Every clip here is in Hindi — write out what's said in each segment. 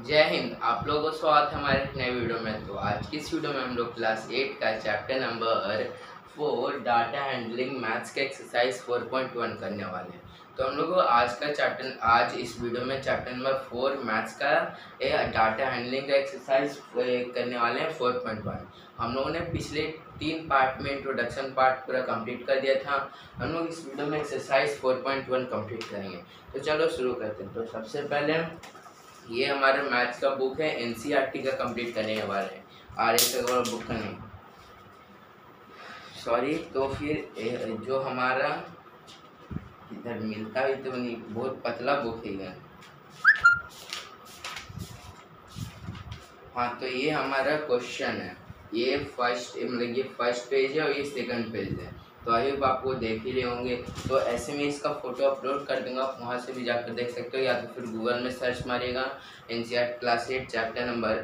जय हिंद। आप लोगों को स्वागत है हमारे नए वीडियो में। तो आज की इस वीडियो में हम लोग क्लास 8 का chapter number 4 data handling maths का एक्सरसाइज 4.1 करने वाले हैं। तो हम लोग को आज इस वीडियो में चैप्टर नंबर 4 मैथ्स का डाटा हैंडलिंग का एक्सरसाइज करने वाले हैं 4.1। हम लोगों ने पिछले 3 पार्ट में इंट्रोडक्शन पार्ट पूरा कंप्लीट कर दिया था। हम लोग इस वीडियो में एक्सरसाइज 4.1 कंप्लीट करेंगे। तो चलो शुरू करते हैं। तो सबसे पहले ये हमारा मैथ्स का बुक है, एनसीईआरटी का कंप्लीट करने वाले हैं, आर्य का बुक का नहीं, सॉरी। तो फिर जो हमारा इधर मिलता भी तो नहीं, बहुत पतला बुक है। हाँ, तो ये हमारा क्वेश्चन है। ये फर्स्ट पेज है और ये सेकंड पेज है। तो आई होप आपको देख ही रहे होंगे। तो ऐसे में इसका फोटो अपलोड कर दूंगा, आप वहाँ से भी जाकर देख सकते हो, या तो फिर गूगल में सर्च मारिएगा NCERT class 8 chapter number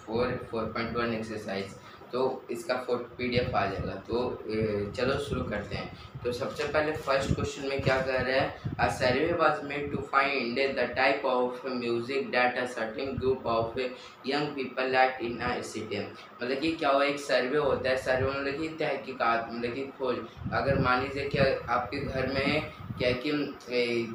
4.1 exercise, तो इसका PDF आ जाएगा। तो चलो शुरू करते हैं। तो सबसे पहले फर्स्ट क्वेश्चन में क्या कह रहा है, a survey was made to find the type of music that a certain group of young people like in a city. मतलब कि क्या हुआ, एक सर्वे होता है। सर्वे मतलब कि तहकीकात, मतलब कि खोज। अगर मान लीजिए कि आपके घर में क्या कि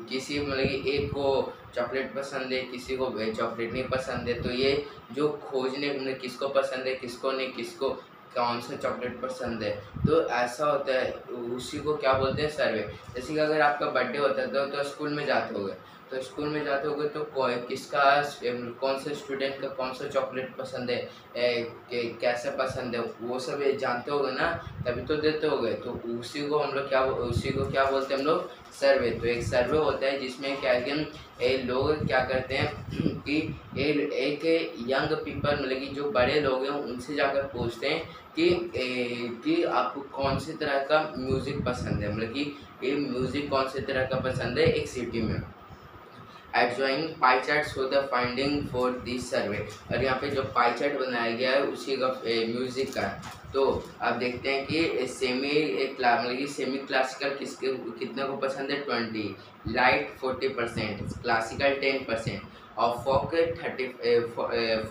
किसी मतलब कि एक को चॉकलेट पसंद है, किसी को चॉकलेट नहीं पसंद है, तो ये जो खोजने मतलब किसको पसंद है किसको नहीं, किसको कौन सा चॉकलेट पसंद है, तो ऐसा होता है, उसी को क्या बोलते हैं, सर्वे। जैसे कि अगर आपका बर्थडे होता है तो स्कूल में जाते होगे, तो स्कूल में जाते होगे तो किसका कौन से स्टूडेंट का कौन सा चॉकलेट पसंद है, कैसे पसंद है, वो सब जानते होगे ना, तभी तो देते होगे। तो उसी को क्या बोलते हैं हम लोग, सर्वे। तो एक सर्वे होता है जिसमें क्या है कि लोग क्या करते हैं कि एक यंग पीपल मतलब कि जो बड़े लोग हैं उनसे जाकर पूछते हैं कि आपको कौन सी तरह का म्यूज़िक पसंद है, मतलब कि ये म्यूज़िक कौन से तरह का पसंद है एक सिटी में। Adjoining pie chart show the finding for this survey. और यहाँ पे जो पाई चार्ट बनाया गया है उसी का म्यूज़िक का। तो आप देखते हैं कि मतलब कि सेमी क्लासिकल कितने को पसंद है, 20, लाइट 40%, क्लासिकल 10% और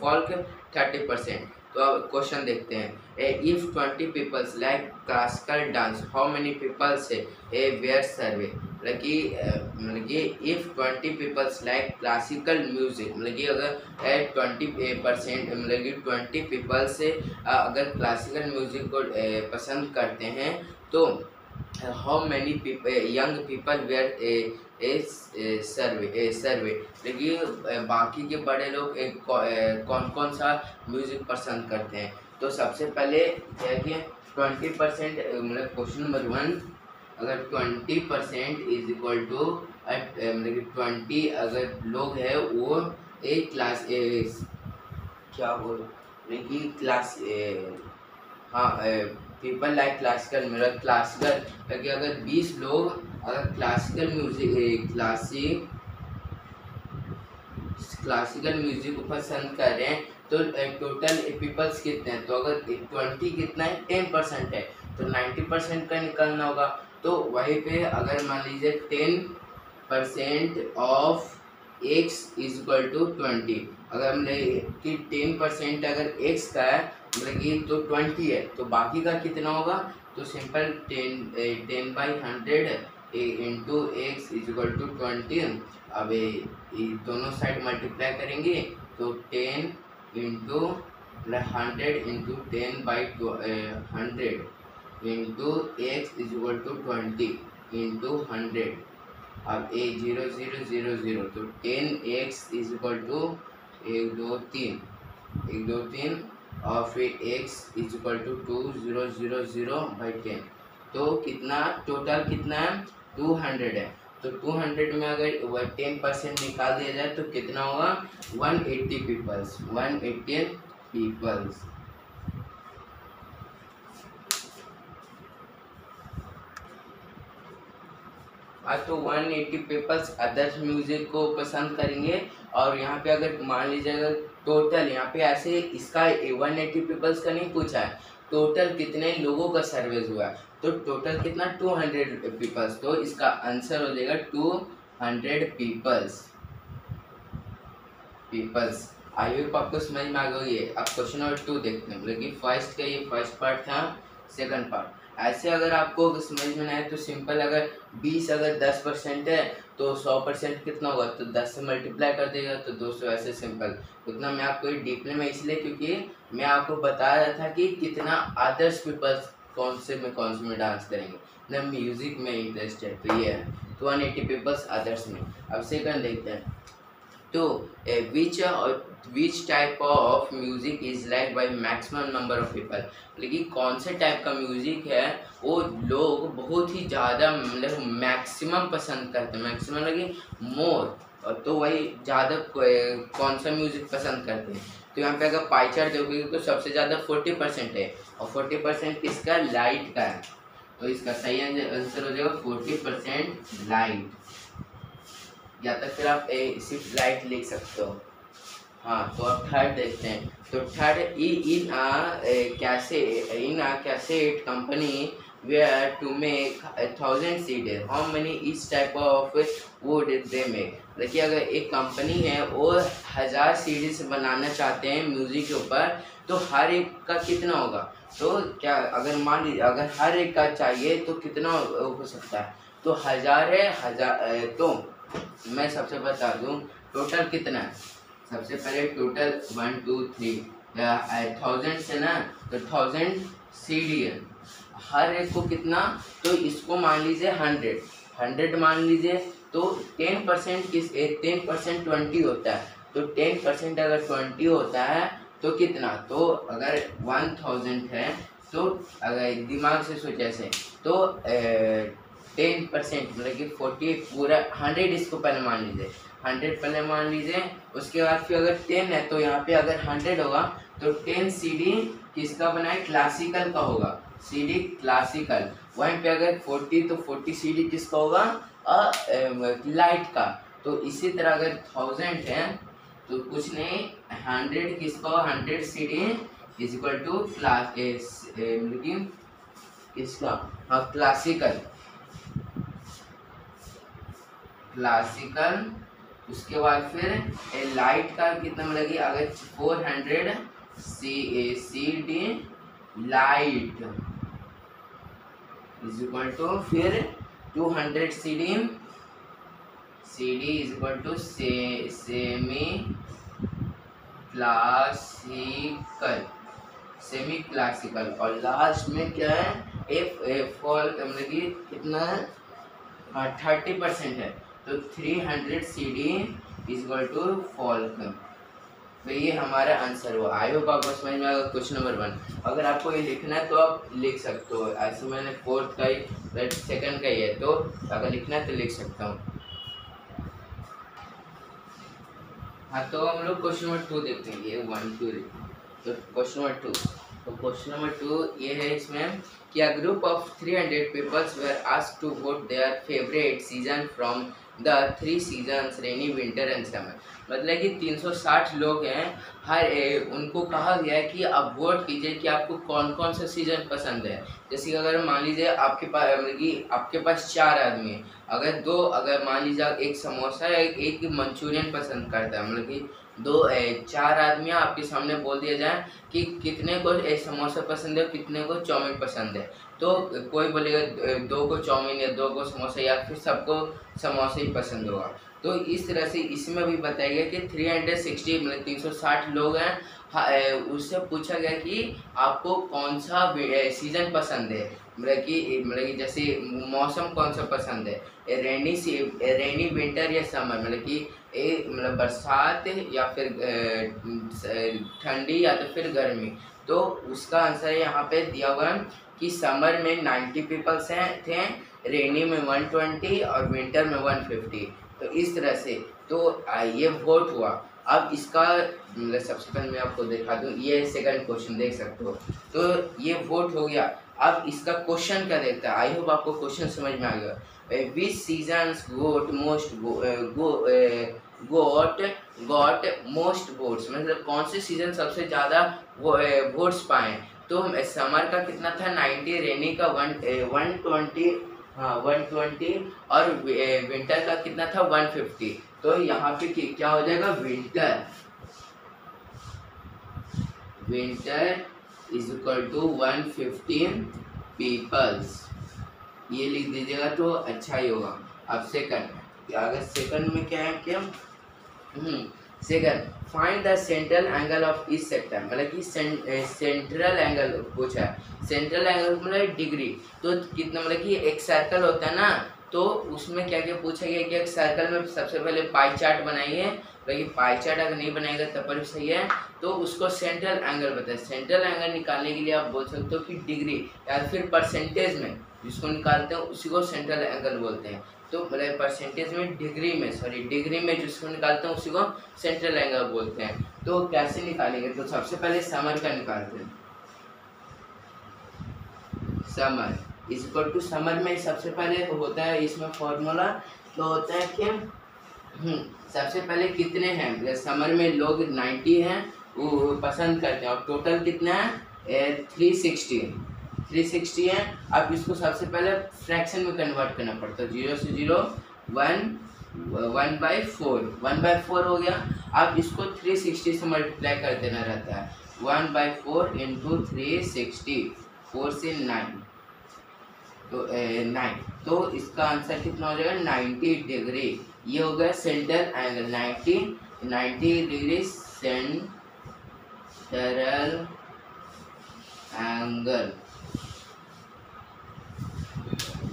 फॉल्क 30%। तो अब क्वेश्चन देखते हैं, if 20 peoples like classical dance how many peoples were survey. मतलब कि if 20 peoples like classical music, मतलब कि अगर 20% मतलब कि 20 पीपल से अगर क्लासिकल म्यूजिक को पसंद करते हैं, तो how many young people were survey. लेकिन बाकी के बड़े लोग कौन कौन सा म्यूजिक पसंद करते हैं। तो सबसे पहले क्या है कि 20% मतलब क्वेश्चन नंबर 1, अगर 20% इज इक्वल टू मतलब कि 20 अगर लोग हैं वो एक क्लास क्या बोल कि क्लास हाँ पीपल लाइक क्लासिकल, मेरा क्लासिकल, क्योंकि अगर 20 लोग अगर क्लासिकल म्यूजिक को पसंद कर रहे हैं, तो टोटल पीपल्स कितने हैं। तो अगर 20 कितना है, 10% है, तो 90% का निकलना होगा। तो वहीं पे अगर मान लीजिए 10% of x is equal to 20, अगर हम ले कि 10% अगर x का है मतलब कि तो 20 है, तो बाकी का कितना होगा। तो simple 10/100 into x is equal to 20। अब दोनों साइड मल्टीप्लाई करेंगे तो 10 into 100 into 10/100 into x is equal to 20 into 100। अब 0 0 0 0, तो 10x इज इक्वल टू 1 2 3 और फिर x इज इक्वल टू 2000/10। तो कितना टोटल कितना है, 200 है। तो 200 में अगर 10% निकाल दिया जाए तो कितना होगा, 180 पीपल्स। तो 180 पीपल्स अदर्स म्यूजिक को पसंद करेंगे। और यहाँ पे अगर मान लीजिए अगर टोटल यहाँ पे ऐसे इसका 180 पीपल्स का नहीं पूछा है, टोटल कितने लोगों का सर्विस हुआ है, तो टोटल कितना 200 पीपल्स। तो इसका आंसर हो जाएगा 200 पीपल्स। आई होप आपको समझ में आ गई है। अब क्वेश्चन नंबर 2 देखते हैं, मतलब कि फर्स्ट का ये फर्स्ट पार्ट था, सेकंड पार्ट। ऐसे अगर आपको समझ में ना आए तो सिंपल, अगर 20 अगर 10% है तो 100% कितना होगा, तो 10 से मल्टीप्लाई कर देगा तो 200। ऐसे सिंपल। उतना मैं आपको डीपली में इसलिए क्योंकि मैं आपको बता रहा था कि कितना अदर्स पीपल्स कौन से में डांस करेंगे ना, म्यूजिक में इंटरेस्ट है तो ये है 180 पीपल्स अदर्स में। अब सेकंड देखते हैं, तो which type of music is like by maximum number of people, लेकिन कौन से टाइप का म्यूजिक है वो लोग बहुत ही ज़्यादा मतलब मैक्सिमम पसंद करते हैं, मैक्सिमम लगे मोर, तो वही ज़्यादा कौन सा म्यूजिक पसंद करते हैं। तो यहाँ पे अगर पाई चार्ट देखोगे तो सबसे ज़्यादा 40% है, और 40% किसका, लाइट का है। तो इसका सही आंसर हो जाएगा 40% लाइट, या तक फिर आप सिर्फ लाइट लिख सकते हो। हाँ, तो अब थर्ड देखते हैं। तो third, cassette company were to make 1000 CD, how many is type of would they make. देखिए अगर एक कंपनी है वो 1000 सीडीज बनाना चाहते हैं म्यूजिक के ऊपर, तो हर एक का कितना होगा, तो क्या अगर मान लीजिए अगर हर एक का चाहिए तो कितना हो सकता है, तो 1000 है, 1000 तो मैं सबसे बता दूं टोटल कितना है। सबसे पहले टोटल 1 2 3 1000 से ना, तो 1000 CD है, हर एक को कितना, तो इसको मान लीजिए 100 मान लीजिए, तो 10% 10% 20 होता है, तो 10% अगर 20 होता है तो कितना, तो अगर 1000 है तो अगर दिमाग से सोचे ऐसे, तो 10% मतलब कि 40 पूरा 100 इसको पहले मान लीजिए, 100 पहले मान लीजिए, उसके बाद फिर अगर 10 है तो यहाँ पे अगर 100 होगा तो 10 CD किसका बना है, क्लासिकल का होगा, CD क्लासिकल। वहीं पे अगर 40 तो 40 CD किसका होगा, लाइट का। तो इसी तरह अगर 1000 है तो कुछ नहीं, 100 किसका होगा, 100 CD इज इक्वल टू किसका, हाँ क्लासिकल, उसके बाद फिर लाइट का कितना मिलेगी, अगर 400 CD light is equal to फिर 200 CD is equal to semi classical, और लास्ट में क्या है, एफ फॉल मतलब कि कितना है, 30% है, तो 300 CD is equal to folk. तो ये हमारा आंसर हुआ। आई होप आपको समझ में आएगा क्वेश्चन नंबर 1। अगर आपको ये लिखना है तो आप लिख सकते हो, ऐसे मैंने फोर्थ का ही सेकंड का ही है, तो अगर लिखना है तो लिख सकता हूँ। हाँ, तो हम लोग क्वेश्चन नंबर 2 देखते हैं, ये 1 2, तो क्वेश्चन नंबर 2, तो क्वेश्चन नंबर 2 ये है इसमें कि a group of 300 peoples were asked to vote their favourite season from the 3 seasons rainy winter and summer. मतलब कि 360 लोग हैं, उनको कहा गया है कि आप वोट कीजिए कि आपको कौन कौन सा सीज़न पसंद है। जैसे कि अगर मान लीजिए आपके पास 4 आदमी हैं, अगर मान लीजिए एक समोसा या एक मंचूरियन पसंद करता है, मतलब कि 4 आदमी आपके सामने बोल दिया जाए कि कितने को समोसा पसंद है, कितने को चाउमीन पसंद है, तो कोई बोलेगा 2 को चाउमीन या 2 को समोसा, या फिर सबको समोसा ही पसंद होगा। तो इस तरह से इसमें भी बताया गया कि 360 मतलब 360 लोग हैं, उससे पूछा गया कि आपको कौन सा सीज़न पसंद है, मतलब कि जैसे मौसम कौन सा पसंद है, रेनी विंटर या समर, मतलब कि मतलब बरसात या फिर ठंडी या तो फिर गर्मी। तो उसका आंसर यहाँ पे दिया हुआ है कि समर में 90 पीपल्स थे, रेनी में 120 और विंटर में 150। तो इस तरह से तो ये वोट हुआ। अब इसका मतलब सबसे पहले मैं आपको दिखा दूँ, ये सेकंड क्वेश्चन देख सकते हो, तो ये वोट हो गया। अब इसका क्वेश्चन क्या देखता है, आई होप आपको क्वेश्चन समझ में आ गया। विच सीजन्स गॉट मोस्ट वोट्स, मतलब कौन से सीजन सबसे ज़्यादा वोट्स पाए। तो समर का कितना था 90, रेनी का 120, हाँ 120, और विंटर का कितना था 150। तो यहाँ पे क्या हो जाएगा, winter winter is equal to 115 peoples, ये लिख दीजिएगा तो अच्छा ही होगा। अब सेकंड, अगर सेकंड में क्या है क्या, second find the central angle of each sector, मतलब कि सेंट्रल एंगल पूछा है। सेंट्रल एंगल मतलब डिग्री, तो कितना, मतलब कि एक सर्कल होता है ना, तो उसमें क्या क्या पूछा गया कि एक सर्कल में सबसे पहले पाई चार्ट बनाइए, लेकिन पाई चार्ट अगर नहीं बनाएगा तब पर भी सही है, तो उसको सेंट्रल एंगल बताए। सेंट्रल एंगल निकालने के लिए आप बोल सकते हो कि डिग्री या फिर परसेंटेज में जिसको निकालते हैं उसी को सेंट्रल एंगल बोलते हैं। तो मतलब परसेंटेज में डिग्री में जिसको निकालते हैं उसी को सेंट्रल एंगल बोलते हैं। तो कैसे निकालेंगे, तो सबसे पहले समर का निकालते हैं। Summer is equal to, summer में सबसे पहले होता है इसमें फॉर्मूला तो होता है कि सबसे पहले कितने हैं, समर में लोग 90 हैं वो पसंद करते हैं, और टोटल कितना है 360 है। अब इसको सबसे पहले फ्रैक्शन में कन्वर्ट करना पड़ता है, 0 से 0 1/4 हो गया। अब इसको 360 से मल्टीप्लाई कर देना रहता है, 1/4 इंटू 360, 4 से 9, तो 9, तो इसका आंसर कितना हो जाएगा 90 डिग्री। ये हो गया central angle, 90 degree central angle.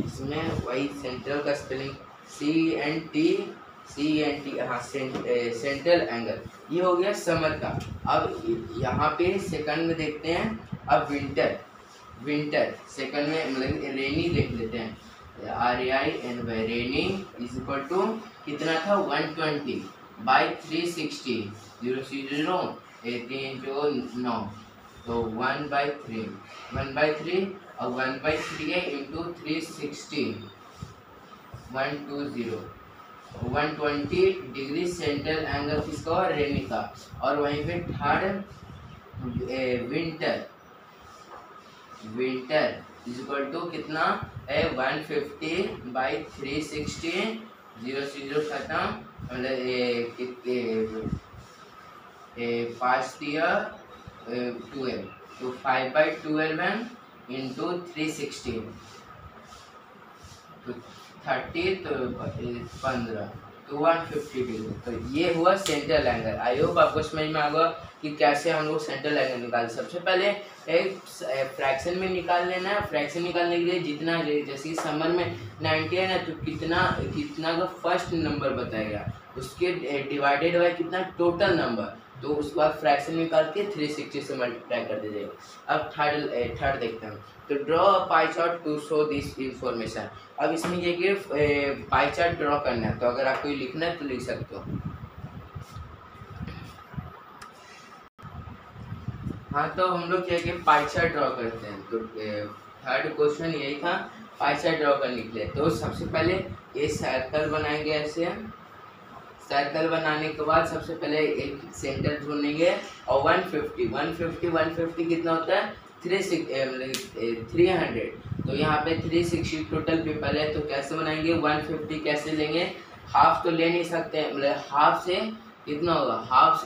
इसमें वही सेंट्रल का स्पेलिंग CNT, हाँ सेंट्रल एंगल। ये हो गया समर का। अब यहाँ पे सेकंड में देखते हैं, अब विंटर सेकंड में मतलब रेनी देख लेते हैं, RAINY, rainy is equal to कितना था 120/360, 0 से 0 18 जो 9, तो 1/3 और 1/3 है इंटू 360, 120 डिग्री सेंट्रल एंगल किसका और रेनी का। और वहीं पे third winter is equal to कितना है 150/360, 0 से 0 खत्म, मतलब 5 12, तो 5/12 है इंटू 360, तो 30, तो 15, तो 150 डिग्री। तो ये हुआ सेंट्रल एंगल। आई होप आपको समझ में आ गया कि कैसे हम लोग सेंट्रल एंगल निकाल। सबसे पहले एक फ्रैक्शन में निकाल लेना है। फ्रैक्शन निकालने के लिए जितना, जैसे समर में 90 है ना, तो कितना का फर्स्ट नंबर बताएगा, उसके डिवाइडेड बाय कितना टोटल नंबर, तो उसके बाद फ्रैक्शन निकाल के 360 से मल्टीप्लाई कर दीजिएगा। अब थर्ड देखते हैं, तो draw a pie chart to show this information. अब इसमें ये कि पाई चार्ट ड्रॉ करना है, तो अगर आपको लिखना है तो लिख सकते हो। हाँ, तो हम लोग क्या पाई चार्ट ड्रॉ करते हैं। तो थर्ड क्वेश्चन यही था, पाई चार्ट ड्रॉ करने के लिए। तो सबसे पहले ये सर्कल बनाएंगे, ऐसे सर्कल बनाने के बाद सबसे पहले एक सेंटर ढूंढेंगे, और 150 कितना होता है 300, तो यहाँ पे 360 टोटल पीपल है। तो कैसे बनाएंगे, 150 कैसे लेंगे, हाफ तो ले नहीं सकते, मतलब हाफ से कितना होगा, हाफ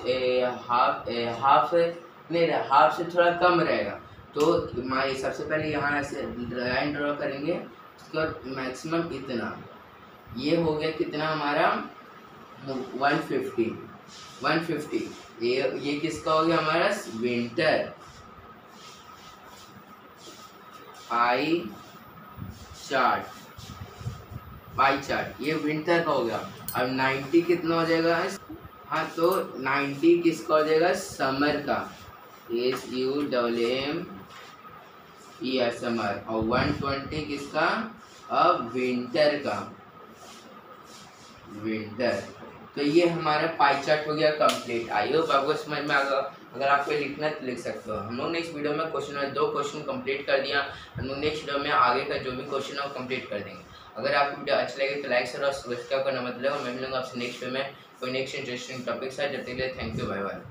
से थोड़ा कम रहेगा। तो सबसे पहले यहाँ ऐसे लाइन ड्रॉ करेंगे, उसके बाद मैक्सिमम इतना, ये हो गया कितना हमारा 150। ये किसका हो गया हमारा विंटर। पाई चार्ट ये विंटर का हो गया। अब 90 कितना हो जाएगा, हाँ तो 90 किसका हो जाएगा समर का, SUMMER समर। और 120 किसका, अब विंटर का, तो ये हमारा पाई चार्ट हो गया कंप्लीट। आई होप आपको समझ में आ गया। अगर आपको लिखना है तो लिख सकते हो। हम लोग नेक्स्ट वीडियो में दो क्वेश्चन कंप्लीट कर दिया, हम लोग नेक्स्ट वीडियो में आगे का जो भी क्वेश्चन है वो कंप्लीट कर देंगे। अगर आपको वीडियो अच्छा लगे तो लाइक शेयर और सब्सक्राइब करना मत भूलिएगा। मैं मिलूंगा आपसे नेक्स्ट वीडियो में कोई नेक्स्ट इंटरेस्टिंग टॉपिक है। जब तक के लिए थैंक यू, बाय बाय।